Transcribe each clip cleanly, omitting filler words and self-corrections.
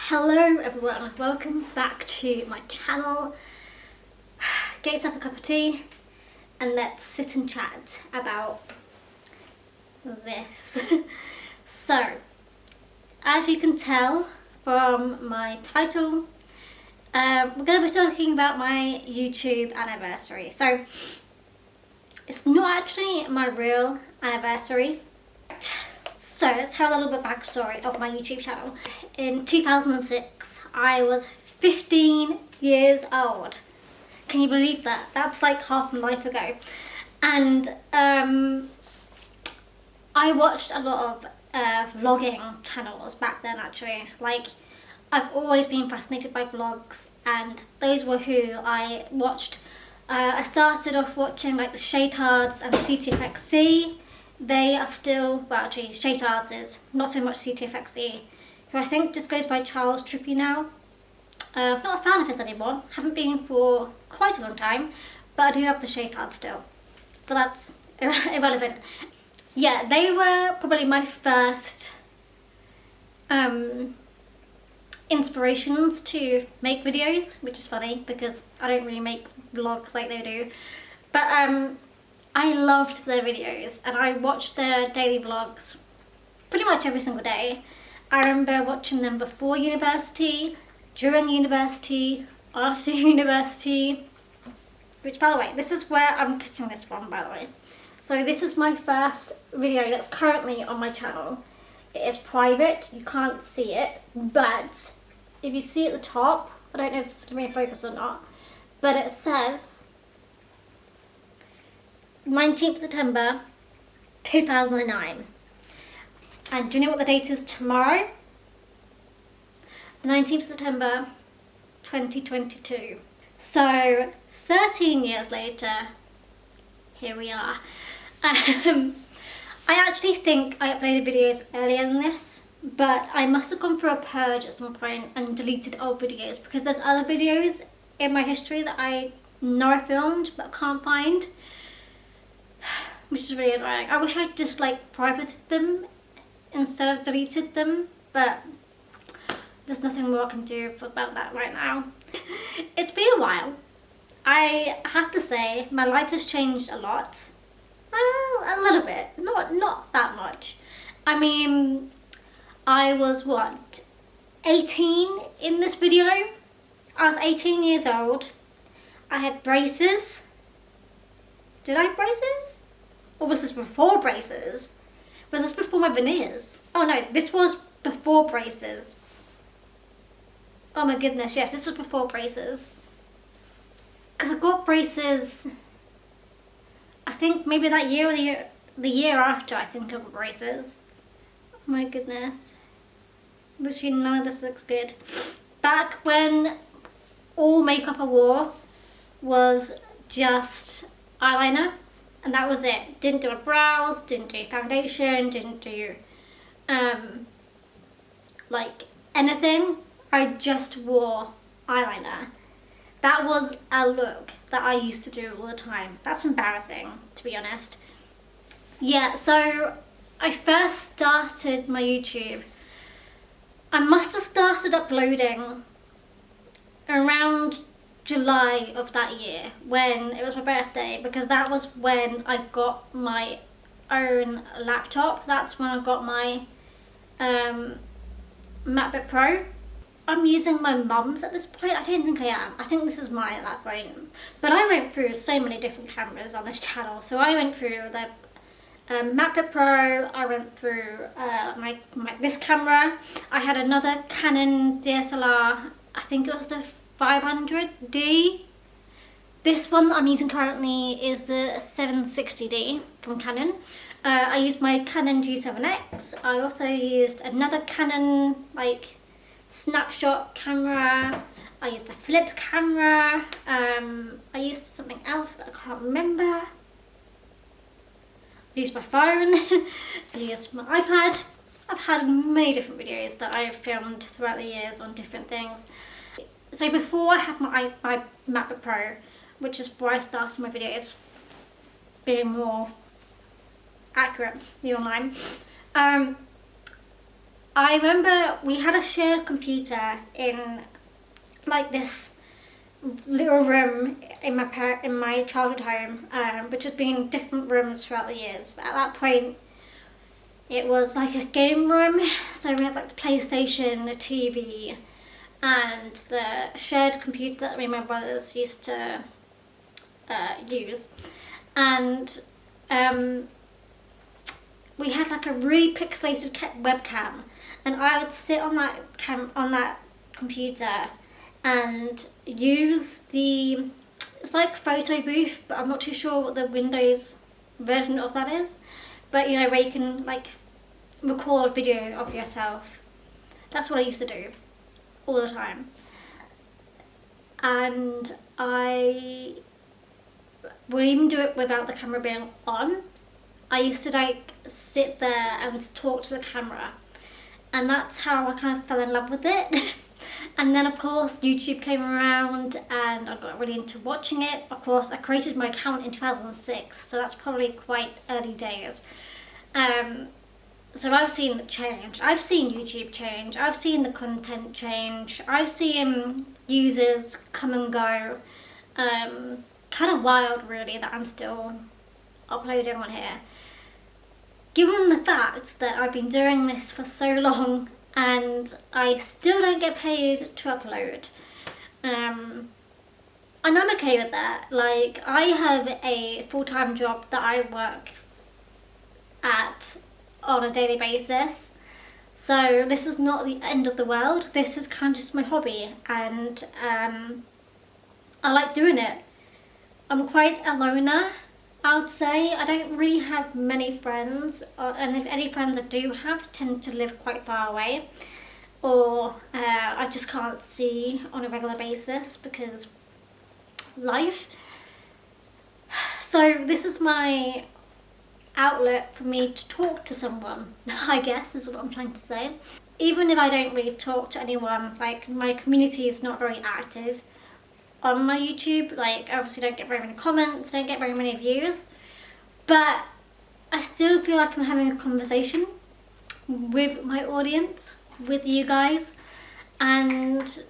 Hello everyone, welcome back to my channel. Get yourself a cup of tea and let's sit and chat about this. So, as you can tell from my title, we're going to be talking about my YouTube anniversary. So, it's not actually my real anniversary. So let's have a little bit of backstory of my YouTube channel. In 2006, I was 15 years old. Can you believe that? That's like half my life ago. And I watched a lot of vlogging channels back then actually. Like, I've always been fascinated by vlogs and those were who I watched. I started off watching like the Shaytards and CTFXC. They are still, well actually Shaytards is, not so much CTFXC, who I think just goes by Charles Trippy now. I'm not a fan of his anymore, haven't been for quite a long time, but I do love the Shaytards still. But that's irrelevant. Yeah, they were probably my first inspirations to make videos, which is funny because I don't really make vlogs like they do. But I loved their videos and I watched their daily vlogs pretty much every single day. I remember watching them before university, during university, after university, which by the way, this is where I'm cutting this from by the way. So this is my first video that's currently on my channel. It is private, you can't see it, but if you see at the top, I don't know if it's going to be in focus or not, but it says 19th September 2009. And do you know what the date is tomorrow? 19th September 2022. So 13 years later, here we are. I actually think I uploaded videos earlier than this, but I must have gone through a purge at some point and deleted old videos because there's other videos in my history that I know I filmed but can't find, which is really annoying. I wish I'd just like privated them instead of deleted them, but there's nothing more I can do about that right now. It's been a while. I have to say my life has changed a lot. Well, a little bit, not that much. I mean, I was what, 18 in this video? I was 18 years old. I had braces. Did I have braces? Or was this before braces? Was this before my veneers? Oh no, this was before braces. Oh my goodness, yes, this was before braces. Because I got braces, I think maybe that year or the year after I think I got braces. Oh my goodness. Literally none of this looks good. Back when all makeup I wore was just eyeliner. And that was it. Didn't do a brows, didn't do foundation, didn't do like anything. I just wore eyeliner. That was a look that I used to do all the time. That's embarrassing, to be honest. Yeah, so I first started my YouTube. I must have started uploading around July of that year when it was my birthday, because that was when I got my own laptop. That's when I got my MacBook Pro. I'm using my mum's at this point. I don't think I am. I think this is mine at that point. But I went through so many different cameras on this channel. So I went through the MacBook Pro, I went through this camera. I had another Canon DSLR, I think it was the 500D. This one that I'm using currently is the 760D from Canon. I used my Canon G7X. I also used another Canon like snapshot camera. I used a flip camera. I used something else that I can't remember. I used my phone. I used my iPad. I've had many different videos that I've filmed throughout the years on different things. So before I had my MacBook Pro, which is where I started my videos, being more accurate, the online, I remember we had a shared computer in like this little room in my childhood home, which has been in different rooms throughout the years. But at that point, it was like a game room. So we had like the PlayStation, the TV, and the shared computer that me and my brothers used to use. And we had like a really pixelated webcam, and I would sit on that computer and use it's like photo booth, but I'm not too sure what the Windows version of that is. But you know, where you can like record video of yourself. That's what I used to do all the time. And I would even do it without the camera being on. I used to like sit there and talk to the camera, and that's how I kind of fell in love with it. And then of course YouTube came around and I got really into watching it. Of course I created my account in 2006, so that's probably quite early days. So I've seen the change. I've seen YouTube change. I've seen the content change. I've seen users come and go. Kind of wild really that I'm still uploading on here. Given the fact that I've been doing this for so long and I still don't get paid to upload. And I'm okay with that. Like, I have a full-time job that I work at on a daily basis. So this is not the end of the world. This is kind of just my hobby, and I like doing it. I'm quite a loner, I would say. I don't really have many friends, and if any friends I do have tend to live quite far away, or I just can't see on a regular basis because life. So this is my outlet for me to talk to someone, I guess is what I'm trying to say. Even if I don't really talk to anyone, like my community is not very active on my YouTube. Like, I obviously don't get very many comments, don't get very many views, but I still feel like I'm having a conversation with my audience, with you guys, and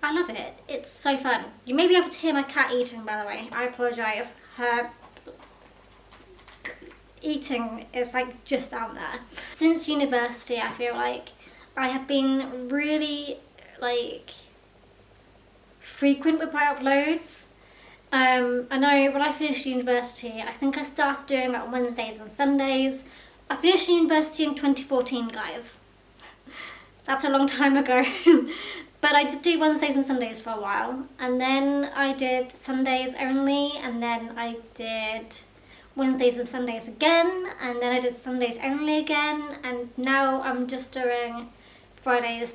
I love it. It's so fun. You may be able to hear my cat eating, by the way. I apologise. Her eating is like just down there. Since university, I feel like I have been really like frequent with my uploads. I know when I finished university, I think I started doing it on Wednesdays and Sundays. I finished university in 2014, guys. That's a long time ago. But I did do Wednesdays and Sundays for a while, and then I did Sundays only, and then I did Wednesdays and Sundays again, and then I did Sundays only again, and now I'm just doing Fridays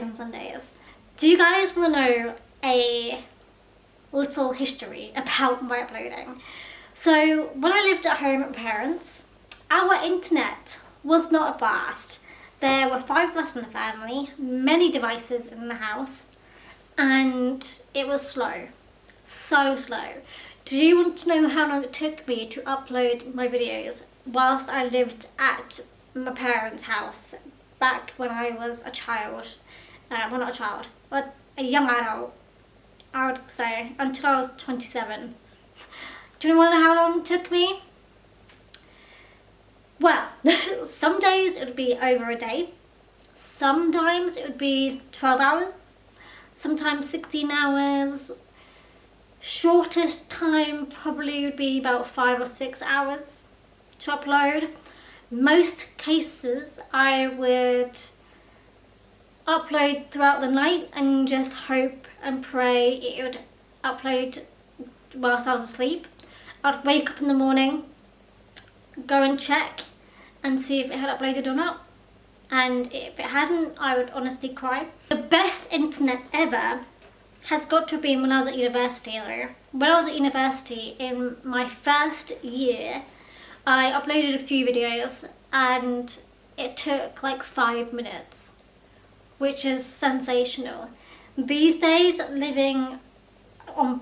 and Sundays. Do you guys want to know a little history about my uploading? So when I lived at home with my parents, our internet was not fast. There were 5 of us in the family, many devices in the house, and it was slow. So slow. Do you want to know how long it took me to upload my videos whilst I lived at my parents' house back when I was a child? Well, not a child, but a young adult, I would say, until I was 27. Do you want to know how long it took me? Well, some days it would be over a day. Sometimes it would be 12 hours. Sometimes 16 hours. Shortest time probably would be about 5 or 6 hours to upload. Most cases I would upload throughout the night and just hope and pray it would upload whilst I was asleep. I'd wake up in the morning, go and check and see if it had uploaded or not, and if it hadn't, I would honestly cry. The best internet ever has got to have been when I was at university though. When I was at university in my first year, I uploaded a few videos and it took like 5 minutes, which is sensational. These days, living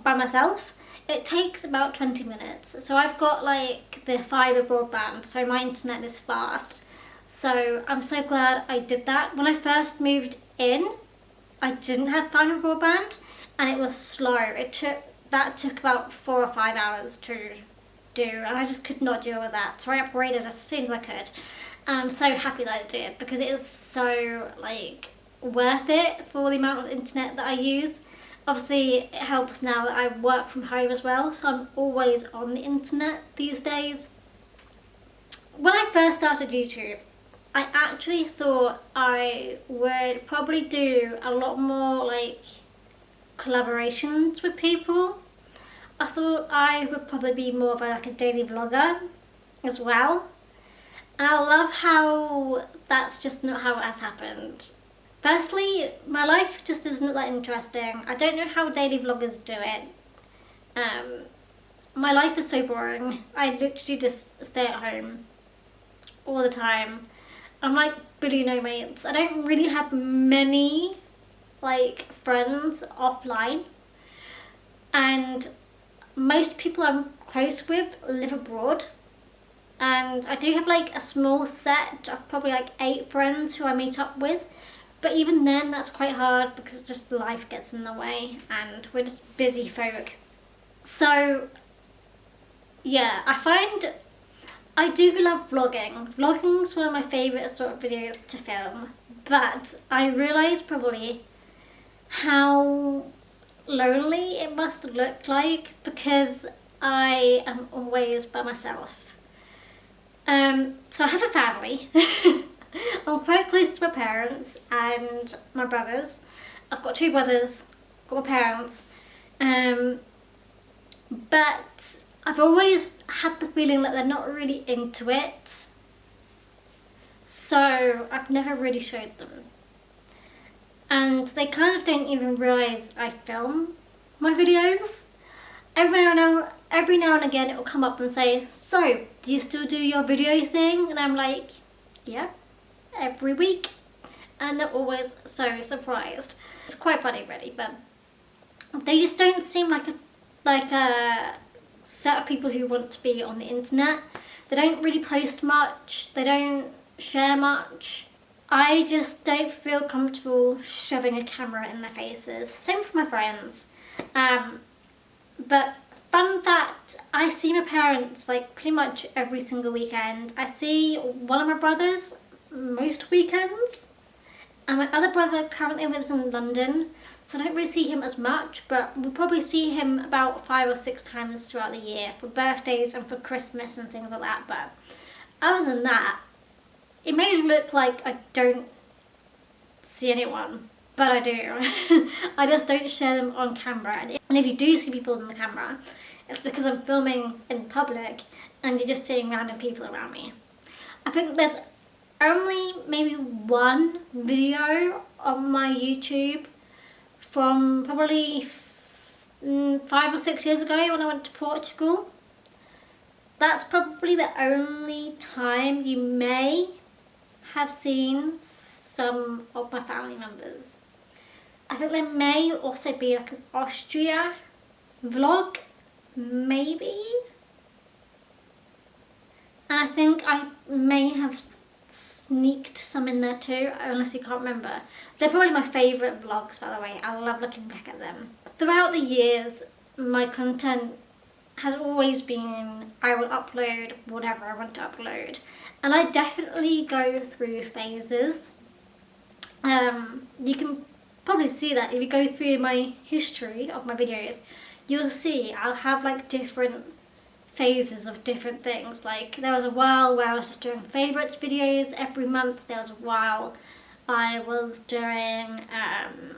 by myself, it takes about 20 minutes. So I've got like the fibre broadband, so my internet is fast. So I'm so glad I did that. When I first moved in, I didn't have fibre broadband, and it was slow. That took about 4 or 5 hours to do, and I just could not deal with that. So I upgraded as soon as I could. And I'm so happy that I did, because it is so like worth it for the amount of internet that I use. Obviously it helps now that I work from home as well, so I'm always on the internet these days. When I first started YouTube, I actually thought I would probably do a lot more like collaborations with people. I thought I would probably be more of like a daily vlogger as well. And I love how that's just not how it has happened. Firstly, my life just isn't that interesting. I don't know how daily vloggers do it. My life is so boring. I literally just stay at home all the time. I'm like really no mates. I don't really have many like friends offline, and most people I'm close with live abroad, and I do have like a small set of probably like 8 friends who I meet up with, but even then that's quite hard because just life gets in the way and we're just busy folk. So yeah, I do love vlogging. Vlogging is one of my favourite sort of videos to film, but I realise probably how lonely it must look like because I am always by myself. So I have a family. I'm quite close to my parents and my brothers. I've got 2 brothers, got my parents. But I've always had the feeling that they're not really into it. So I've never really showed them. And they kind of don't even realise I film my videos. Every now and again it will come up and say, so, do you still do your video thing? And I'm like, yeah, every week. And they're always so surprised. It's quite funny really, but they just don't seem like a set of people who want to be on the internet. They don't really post much, they don't share much. I just don't feel comfortable shoving a camera in their faces. Same for my friends. But fun fact, I see my parents like pretty much every single weekend. I see one of my brothers most weekends, and my other brother currently lives in London, so I don't really see him as much, but we'll probably see him about 5 or 6 times throughout the year for birthdays and for Christmas and things like that. But other than that, it may look like I don't see anyone, but I do. I just don't share them on camera. And if you do see people on the camera, it's because I'm filming in public and you're just seeing random people around me. I think there's only maybe 1 video on my YouTube from probably 5 or 6 years ago when I went to Portugal. That's probably the only time you may have seen some of my family members. I think there may also be like an Austria vlog, maybe. And I think I may have sneaked some in there too, I honestly can't remember. They're probably my favourite vlogs, by the way. I love looking back at them. Throughout the years, my content has always been I will upload whatever I want to upload. And I definitely go through phases. You can probably see that if you go through my history of my videos, you'll see I'll have like different phases of different things. Like there was a while where I was just doing favourites videos every month. There was a while I was doing,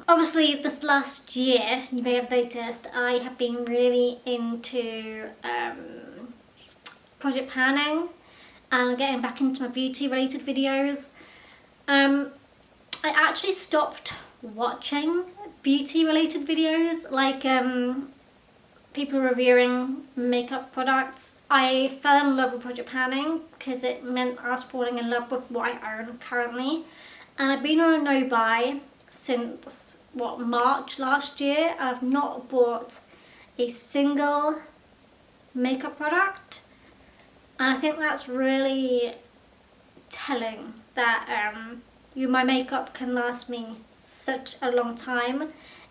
obviously this last year, you may have noticed, I have been really into project planning and getting back into my beauty related videos. I actually stopped watching beauty related videos, like people reviewing makeup products. I fell in love with project planning because it meant I was falling in love with what I own currently. And I've been on a no-buy since, March last year. I've not bought a single makeup product. And I think that's really telling that my makeup can last me such a long time and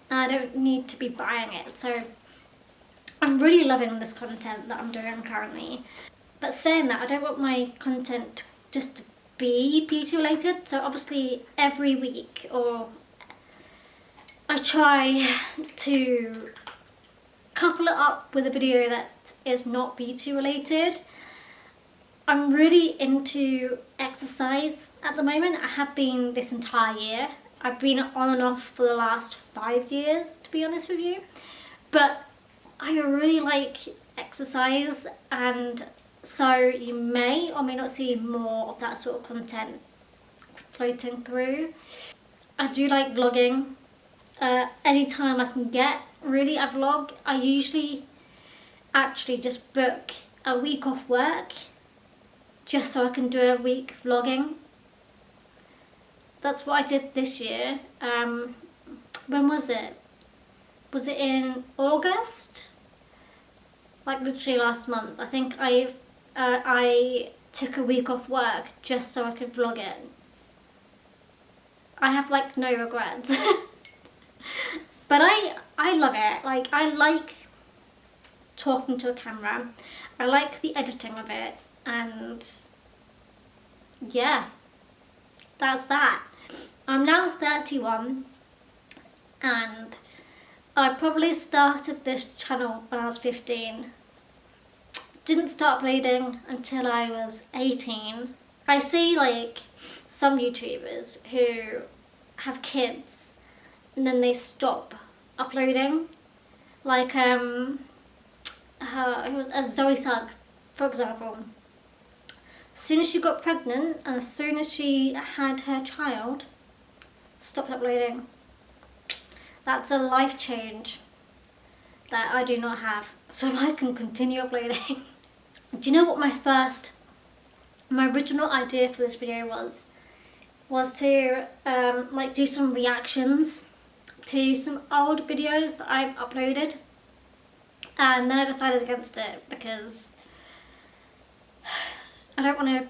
I don't need to be buying it. So I'm really loving this content that I'm doing currently. But saying that, I don't want my content just to be beauty related. So obviously every week or I try to couple it up with a video that is not beauty related. I'm really into exercise at the moment. I have been this entire year. I've been on and off for the last 5 years, to be honest with you. But I really like exercise, and so you may or may not see more of that sort of content floating through. I do like vlogging. Anytime I can get, really, I vlog. I usually actually just book a week off work just so I can do a week vlogging. That's what I did this year. When was it? Was it in August? Like literally last month. I think I took a week off work just so I could vlog it. I have like no regrets. But I love it. Like, I like talking to a camera. I like the editing of it, and yeah, that's that. I'm now 31 and I probably started this channel when I was 15. Didn't start uploading until I was 18. I see like some YouTubers who have kids and then they stop uploading. Like it was Zoe Sugg, for example. As soon as she got pregnant and as soon as she had her child, stopped uploading. That's a life change that I do not have, so I can continue uploading. Do you know what my original idea for this video was? Was to like do some reactions to some old videos that I've uploaded, and then I decided against it because I don't want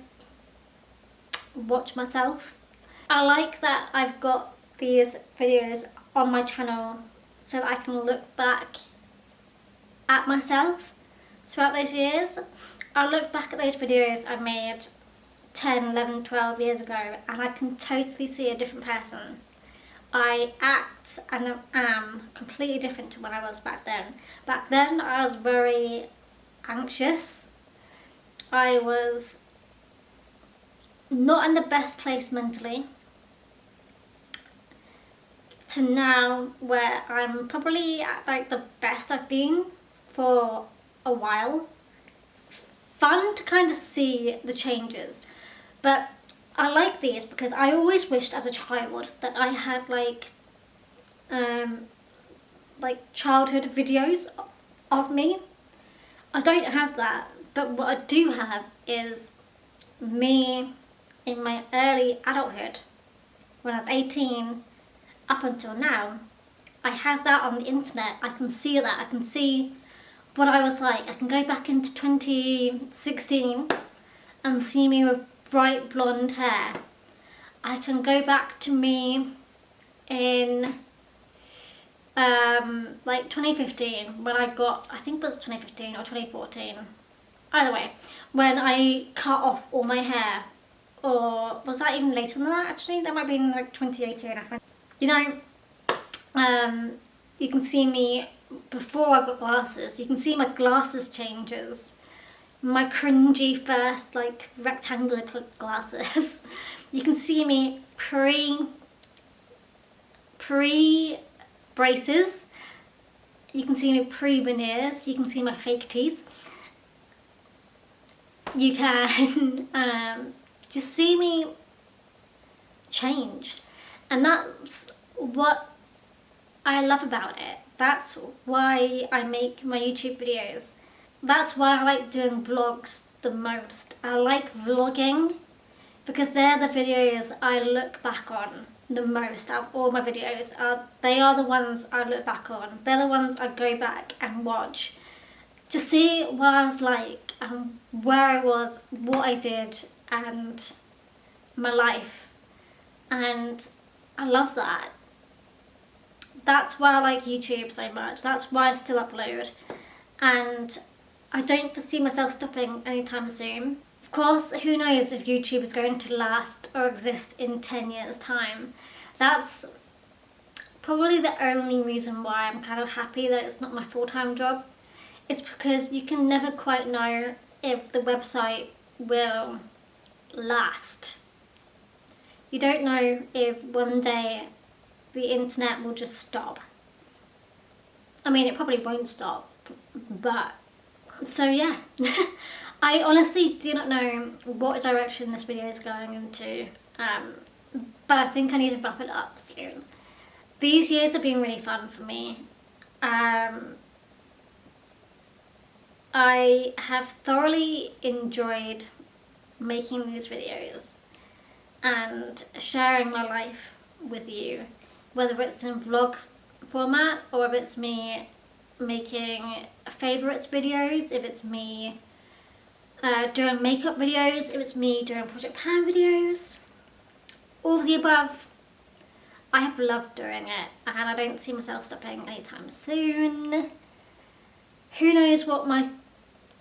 to watch myself. I like that I've got these videos on my channel so that I can look back at myself throughout those years. I look back at those videos I made 10, 11, 12 years ago and I can totally see a different person. I act and am completely different to when I was back then. Back then I was very anxious. I was not in the best place mentally, to now where I'm probably at like the best I've been for a while. Fun to kind of see the changes, but I like these because I always wished as a child that I had like childhood videos of me. I don't have that, but what I do have is me in my early adulthood, when I was 18 up until now. I have that on the internet. I can see that. I can see what I was like. I can go back into 2016 and see me with bright blonde hair. I can go back to me in like 2015 when I got, I think it was 2015 or 2014. Either way, when I cut off all my hair. Or was that even later than that actually? That might have been like 2018. You know, you can see me before I got glasses. You can see my glasses changes. My cringy first like rectangular glasses. You can see me pre braces. You can see me pre veneers. You can see my fake teeth. You can just see me change, and that's what I love about it. That's why I make my YouTube videos. That's why I like doing vlogs the most. I like vlogging because they're the videos I look back on the most out of all my videos. They are the ones I look back on. They're the ones I go back and watch to see what I was like and where I was, what I did, and my life, and I love that. That's why I like YouTube so much. That's why I still upload, and I don't foresee myself stopping anytime soon. Of course, who knows if YouTube is going to last or exist in 10 years time. That's probably the only reason why I'm kind of happy that it's not my full-time job. It's because you can never quite know if the website will last. You don't know if one day the internet will just stop. I mean, it probably won't stop, but so yeah. I honestly do not know what direction this video is going into, but I think I need to wrap it up soon. These years have been really fun for me. I have thoroughly enjoyed making these videos and sharing my life with you, whether it's in vlog format or if it's me making favourites videos, if it's me doing makeup videos, if it's me doing Project Pan videos, all of the above. I have loved doing it, and I don't see myself stopping anytime soon. Who knows what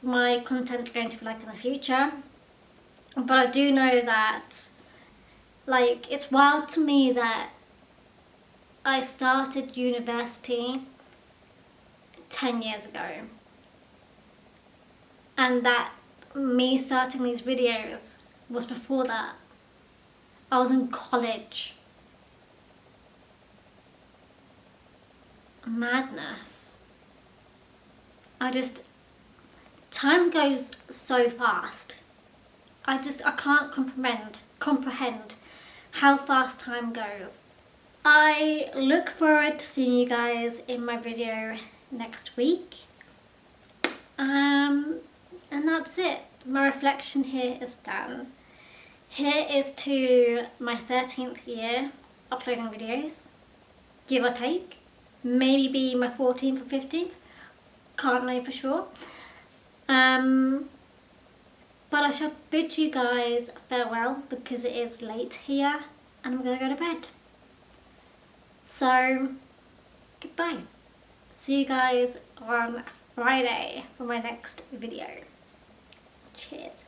my content's going to be like in the future, but I do know that, like, it's wild to me that I started university 10 years ago, and that me starting these videos was before that. I was in college. Madness. Time goes so fast. I can't comprehend how fast time goes. I look forward to seeing you guys in my video next week. And that's it. My reflection here is done. Here is to my 13th year uploading videos, give or take. Maybe be my 14th or 15th. Can't know for sure. But I shall bid you guys farewell because it is late here and I'm going to go to bed. So, goodbye. See you guys on Friday for my next video. Cheers.